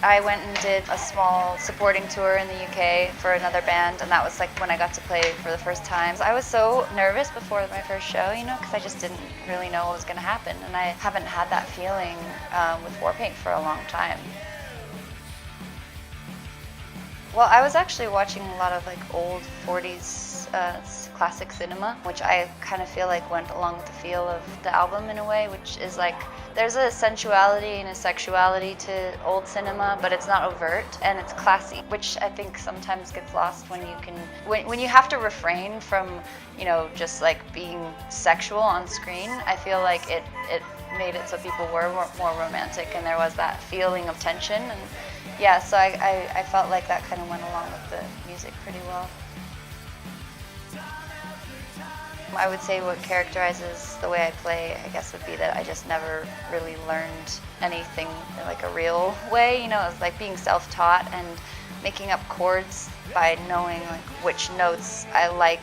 I went and did a small supporting tour in the UK for another band, and that was like when I got to play for the first time. I was so nervous before my first show, you know, because I just didn't really know what was going to happen, and I haven't had that feeling with Warpaint for a long time. Well, I was actually watching a lot of like old 40s classic cinema, which I kind of feel like went along with the feel of the album in a way, which is like there's a sensuality and a sexuality to old cinema, but it's not overt and it's classy, which I think sometimes gets lost when you have to refrain from, you know, just like being sexual on screen. I feel like it made it so people were more romantic and there was that feeling of tension. And yeah, so I felt like that kind of went along with the music pretty well. I would say what characterizes the way I play, I guess, would be that I just never really learned anything in like a real way. You know, it's like being self-taught and making up chords by knowing like which notes I like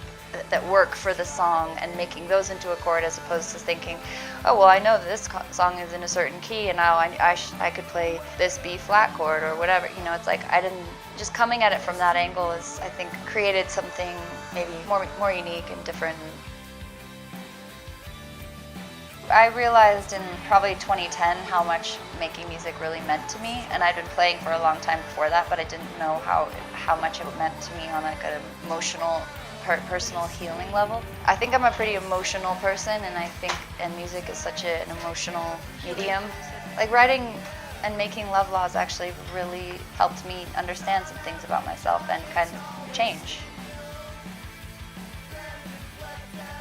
that work for the song and making those into a chord, as opposed to thinking, oh well, I know that this song is in a certain key and now I could play this B flat chord or whatever. You know, it's like I didn't, just coming at it from that angle is, I think, created something maybe more unique and different. I realized in probably 2010 how much making music really meant to me, and I'd been playing for a long time before that, but I didn't know how much it meant to me on like an emotional, personal healing level. I think I'm a pretty emotional person, and music is such an emotional medium. Like writing and making Love Laws actually really helped me understand some things about myself and kind of change.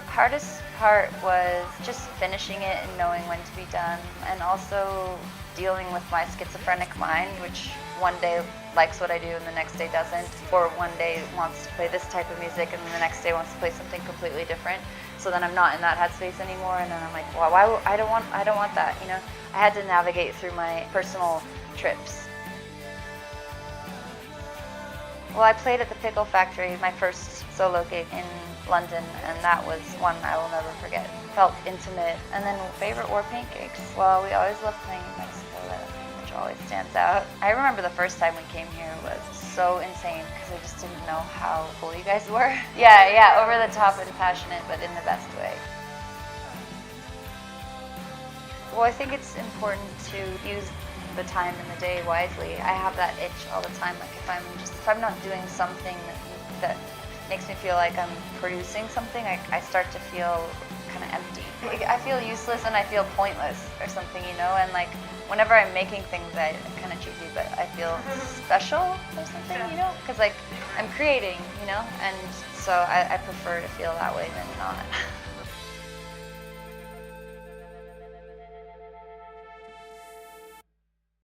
Hardest part was just finishing it and knowing when to be done, and also dealing with my schizophrenic mind, which one day likes what I do and the next day doesn't, or one day wants to play this type of music and the next day wants to play something completely different. So then I'm not in that headspace anymore, and then I'm like, well, I don't want that, you know. I had to navigate through my personal trips. Well, I played at the Pickle Factory, my first solo gig in London, and that was one I will never forget. Felt intimate. And then favorite Warpaint gigs? Well, we always love playing in Mexico, which always stands out. I remember the first time we came here was so insane because I just didn't know how cool you guys were. Yeah, over the top and passionate, but in the best way. Well, I think it's important to use the time in the day wisely. I have that itch all the time. Like if I'm not doing something that makes me feel like I'm producing something, I start to feel kind of empty. I feel useless and I feel pointless or something, you know, and like whenever I'm making things, I kind of cheesy, but I feel special or something, you know, because like I'm creating, you know, and so I prefer to feel that way than not.